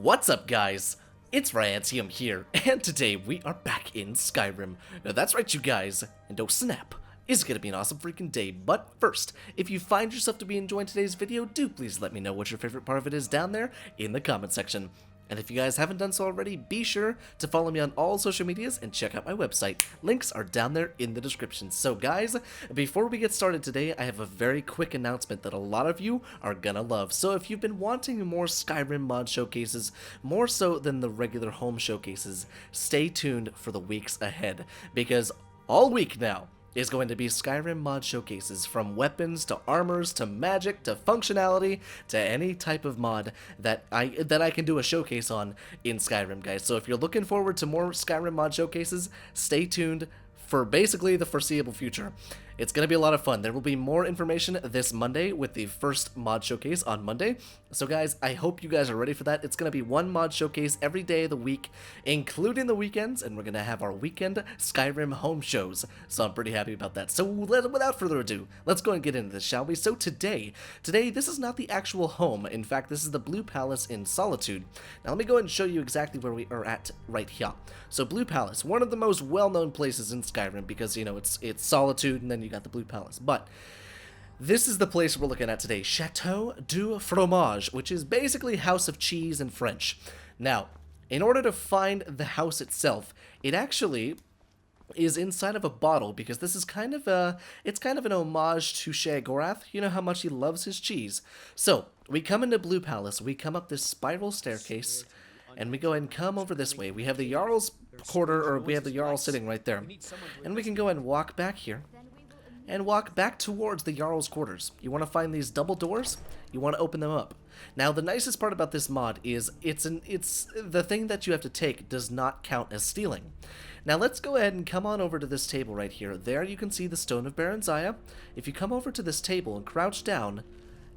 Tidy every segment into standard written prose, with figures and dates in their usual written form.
What's up, guys? It's Rantium here, and today we are back in Skyrim. Now that's right, you guys, and oh snap, it's gonna be an awesome freaking day. But first, if you find yourself to be enjoying today's video, do please let me know what your favorite part of it is down there in the comment section. And if you guys haven't done so already, be sure to follow me on all social medias and check out my website. Links are down there in the description. So guys, before we get started today, I have a very quick announcement that a lot of you are gonna love. So if you've been wanting more Skyrim mod showcases, more so than the regular home showcases, stay tuned for the weeks ahead, because all week now is going to be Skyrim mod showcases, from weapons to armors to magic to functionality to any type of mod that I can do a showcase on in Skyrim, guys. So if you're looking forward to more Skyrim mod showcases, stay tuned for basically the foreseeable future. It's going to be a lot of fun. There will be more information this Monday with the first mod showcase on Monday. So guys, I hope you guys are ready for that. It's going to be one mod showcase every day of the week, including the weekends, and we're going to have our weekend Skyrim home shows. So I'm pretty happy about that. So without further ado, let's go and get into this, shall we? So today, this is not the actual home. In fact, this is the Blue Palace in Solitude. Now let me go ahead and show you exactly where we are at right here. So Blue Palace, one of the most well-known places in Skyrim because, you know, it's Solitude and then you got the Blue Palace. But this is the place we're looking at today, Chateau du Fromage, which is basically House of Cheese in French. Now, in order to find the house itself, it actually is inside of a bottle, because this is kind of an homage to Sheogorath. You know how much he loves his cheese. So we come into Blue Palace, we come up this spiral staircase, and we go and come over this way. We have the Jarl's quarter, or we have the Jarl sitting right there, and we can go and walk back here and walk back towards the Jarl's quarters. You want to find these double doors? You want to open them up. Now, the nicest part about this mod is it's the thing that you have to take does not count as stealing. Now, let's go ahead and come on over to this table right here. There you can see the Stone of Baranziah. If you come over to this table and crouch down,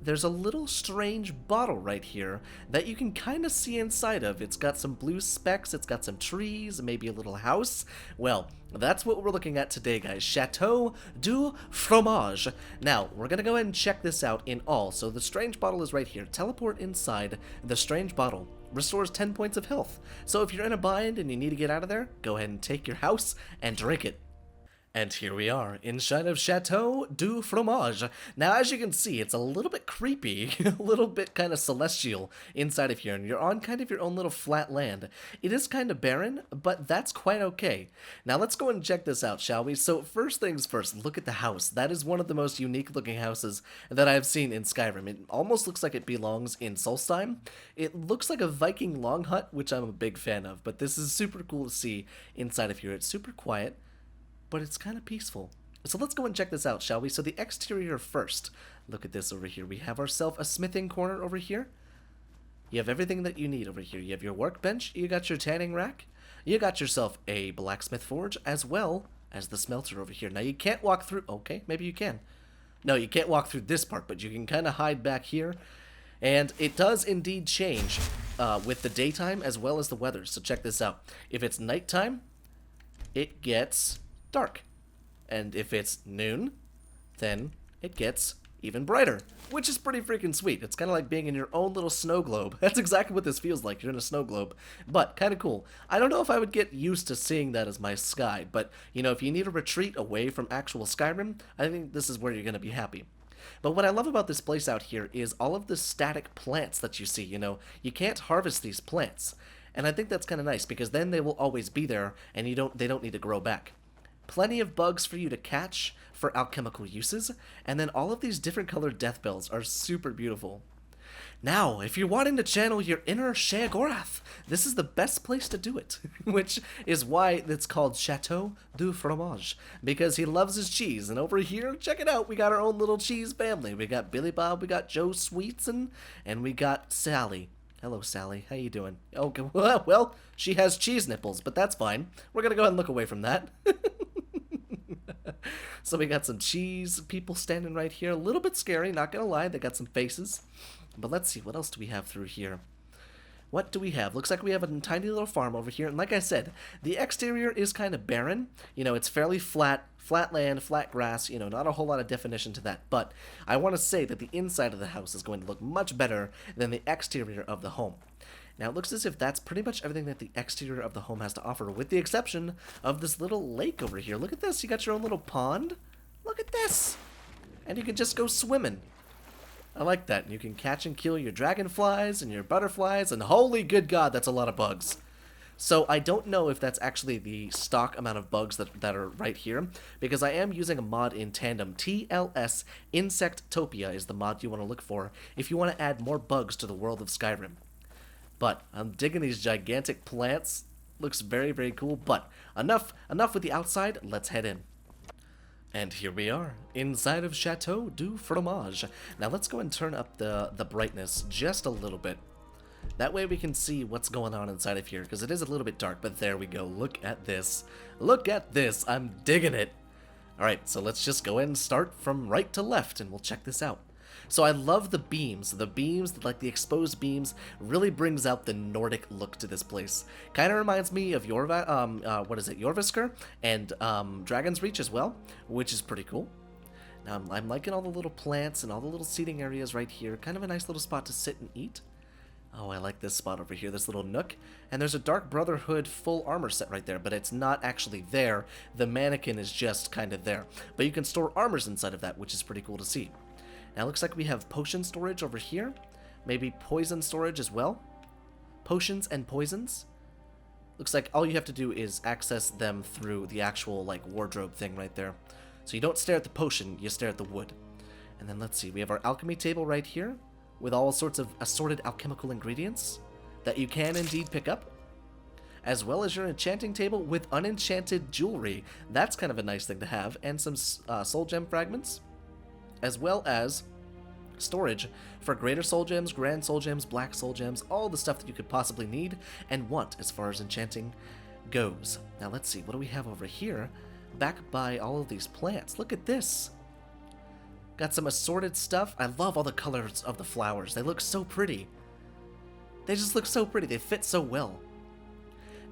there's a little strange bottle right here that you can kind of see inside of. It's got some blue specks, it's got some trees, maybe a little house. Well, that's what we're looking at today, guys. Chateau du Fromage. Now, we're going to go ahead and check this out in all. So the strange bottle is right here. Teleport inside the strange bottle. Restores 10 points of health. So if you're in a bind and you need to get out of there, go ahead and take your house and drink it. And here we are, inside of Chateau du Fromage. Now, as you can see, it's a little bit creepy, a little bit kind of celestial inside of here, and you're on kind of your own little flat land. It is kind of barren, but that's quite okay. Now, let's go and check this out, shall we? So, first things first, look at the house. That is one of the most unique-looking houses that I've seen in Skyrim. It almost looks like it belongs in Solstheim. It looks like a Viking long hut, which I'm a big fan of, but this is super cool to see inside of here. It's super quiet, but it's kind of peaceful. So let's go and check this out, shall we? So the exterior first. Look at this over here. We have ourselves a smithing corner over here. You have everything that you need over here. You have your workbench, you got your tanning rack, you got yourself a blacksmith forge, as well as the smelter over here. Now you can't walk through, okay, maybe you can. No, you can't walk through this part, but you can kind of hide back here. And it does indeed change with the daytime as well as the weather. So check this out. If it's nighttime, it gets dark, and if it's noon, then it gets even brighter, which is pretty freaking sweet. It's kind of like being in your own little snow globe. That's exactly what this feels like. You're in a snow globe, but kind of cool. I don't know if I would get used to seeing that as my sky, but you know, if you need a retreat away from actual Skyrim, I think this is where you're going to be happy. But what I love about this place out here is all of the static plants that you see. You know, you can't harvest these plants, and I think that's kind of nice, because then they will always be there, and they don't need to grow back. Plenty of bugs for you to catch for alchemical uses, and then all of these different colored death bells are super beautiful. Now, if you're wanting to channel your inner Sheogorath, this is the best place to do it, which is why it's called Chateau du Fromage, because he loves his cheese. And over here, check it out, we got our own little cheese family. We got Billy Bob, we got Joe Sweetson, and we got Sally. Hello, Sally. How you doing? Okay, well, she has cheese nipples, but that's fine. We're gonna go ahead and look away from that. So we got some cheese people standing right here. A little bit scary, not gonna lie. They got some faces. But let's see, what else do we have through here? What do we have? Looks like we have a tiny little farm over here. And like I said, the exterior is kind of barren. You know, it's fairly flat land, flat grass, you know, not a whole lot of definition to that. But I want to say that the inside of the house is going to look much better than the exterior of the home. Now it looks as if that's pretty much everything that the exterior of the home has to offer, with the exception of this little lake over here. Look at this, you got your own little pond. Look at this! And you can just go swimming. I like that. You can catch and kill your dragonflies and your butterflies, and holy good god, that's a lot of bugs. So I don't know if that's actually the stock amount of bugs that are right here, because I am using a mod in tandem. TLS Insectopia is the mod you want to look for if you want to add more bugs to the world of Skyrim. But I'm digging these gigantic plants. Looks very, very cool. But enough with the outside. Let's head in. And here we are, inside of Chateau du Fromage. Now let's go and turn up the brightness just a little bit. That way we can see what's going on inside of here, because it is a little bit dark, but there we go. Look at this. Look at this. I'm digging it. Alright, so let's just go ahead and start from right to left, and we'll check this out. So I love the beams. The beams, like the exposed beams, really brings out the Nordic look to this place. Kind of reminds me of Jorvisker and Dragon's Reach as well, which is pretty cool. Now I'm liking all the little plants and all the little seating areas right here. Kind of a nice little spot to sit and eat. Oh, I like this spot over here, this little nook. And there's a Dark Brotherhood full armor set right there, but it's not actually there. The mannequin is just kind of there. But you can store armors inside of that, which is pretty cool to see. Now it looks like we have potion storage over here. Maybe poison storage as well. Potions and poisons. Looks like all you have to do is access them through the actual like wardrobe thing right there. So you don't stare at the potion, you stare at the wood. And then let's see, we have our alchemy table right here with all sorts of assorted alchemical ingredients that you can indeed pick up. As well as your enchanting table with unenchanted jewelry. That's kind of a nice thing to have. And some soul gem fragments. As well as storage for greater soul gems, grand soul gems, black soul gems, all the stuff that you could possibly need and want as far as enchanting goes. Now let's see, what do we have over here? Back by all of these plants. Look at this. Got some assorted stuff. I love all the colors of the flowers. They look so pretty. They just look so pretty. They fit so well.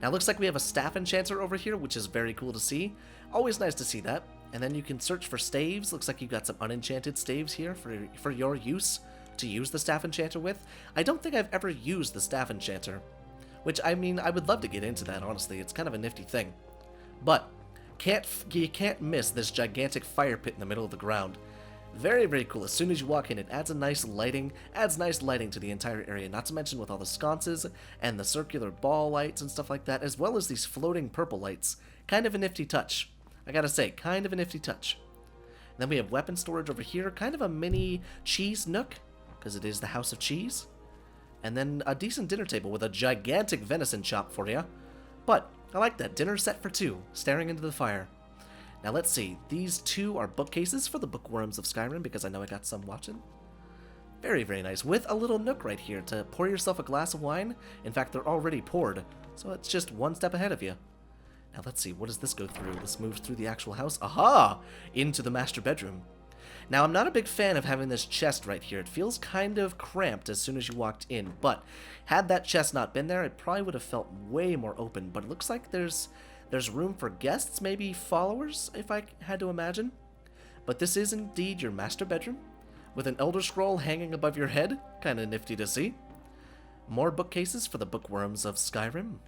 Now it looks like we have a staff enchanter over here, which is very cool to see. Always nice to see that. And then you can search for staves. Looks like you got some unenchanted staves here for your use to use the staff enchanter with. I don't think I've ever used the staff enchanter, which I mean, I would love to get into that, honestly. It's kind of a nifty thing. But you can't miss this gigantic fire pit in the middle of the ground. Very, very cool. As soon as you walk in, it adds nice lighting to the entire area, not to mention with all the sconces and the circular ball lights and stuff like that, as well as these floating purple lights. Kind of a nifty touch. I gotta say, kind of a nifty touch. And then we have weapon storage over here, kind of a mini cheese nook, because it is the House of Cheese. And then a decent dinner table with a gigantic venison chop for you. But I like that. Dinner set for two, staring into the fire. Now let's see. These two are bookcases for the bookworms of Skyrim, because I know I got some watching. Very, very nice. With a little nook right here to pour yourself a glass of wine. In fact, they're already poured, so it's just one step ahead of you. Now let's see, what does this go through? This moves through the actual house. Aha! Into the master bedroom. Now, I'm not a big fan of having this chest right here. It feels kind of cramped as soon as you walked in, but had that chest not been there, it probably would have felt way more open. But it looks like there's room for guests, maybe followers, if I had to imagine. But this is indeed your master bedroom, with an Elder Scroll hanging above your head. Kind of nifty to see. More bookcases for the bookworms of Skyrim.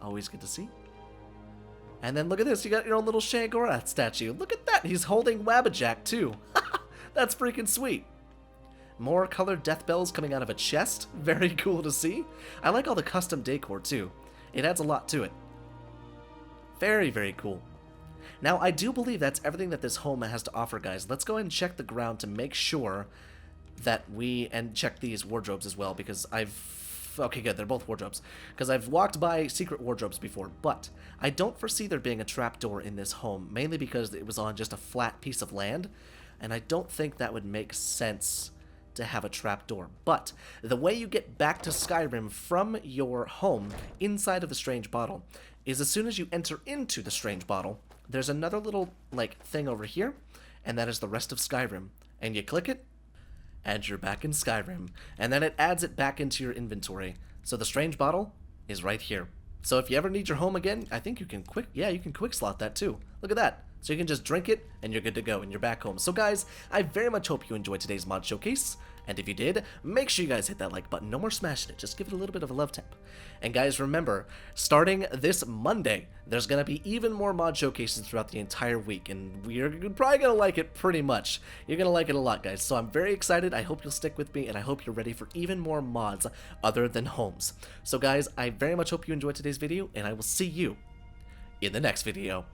Always good to see. And then look at this, you got your own little Shangorath statue. Look at that, he's holding Wabbajack too. That's freaking sweet. More colored death bells coming out of a chest. Very cool to see. I like all the custom decor too. It adds a lot to it. Very, very cool. Now, I do believe that's everything that this home has to offer, guys. Let's go ahead and check the ground to make sure that and check these wardrobes as well, because okay, good, they're both wardrobes. Because I've walked by secret wardrobes before, but I don't foresee there being a trapdoor in this home, mainly because it was on just a flat piece of land, and I don't think that would make sense to have a trapdoor. But the way you get back to Skyrim from your home inside of the Strange Bottle is as soon as you enter into the Strange Bottle, there's another little, like, thing over here, and that is the rest of Skyrim. And you click it, and you're back in Skyrim. And then it adds it back into your inventory. So the Strange Bottle is right here. So if you ever need your home again, I think you can quick slot that too. Look at that. So you can just drink it, and you're good to go, and you're back home. So guys, I very much hope you enjoyed today's mod showcase. And if you did, make sure you guys hit that like button. No more smashing it. Just give it a little bit of a love tap. And guys, remember, starting this Monday, there's going to be even more mod showcases throughout the entire week. And you're probably going to like it pretty much. You're going to like it a lot, guys. So I'm very excited. I hope you'll stick with me. And I hope you're ready for even more mods other than homes. So guys, I very much hope you enjoyed today's video. And I will see you in the next video.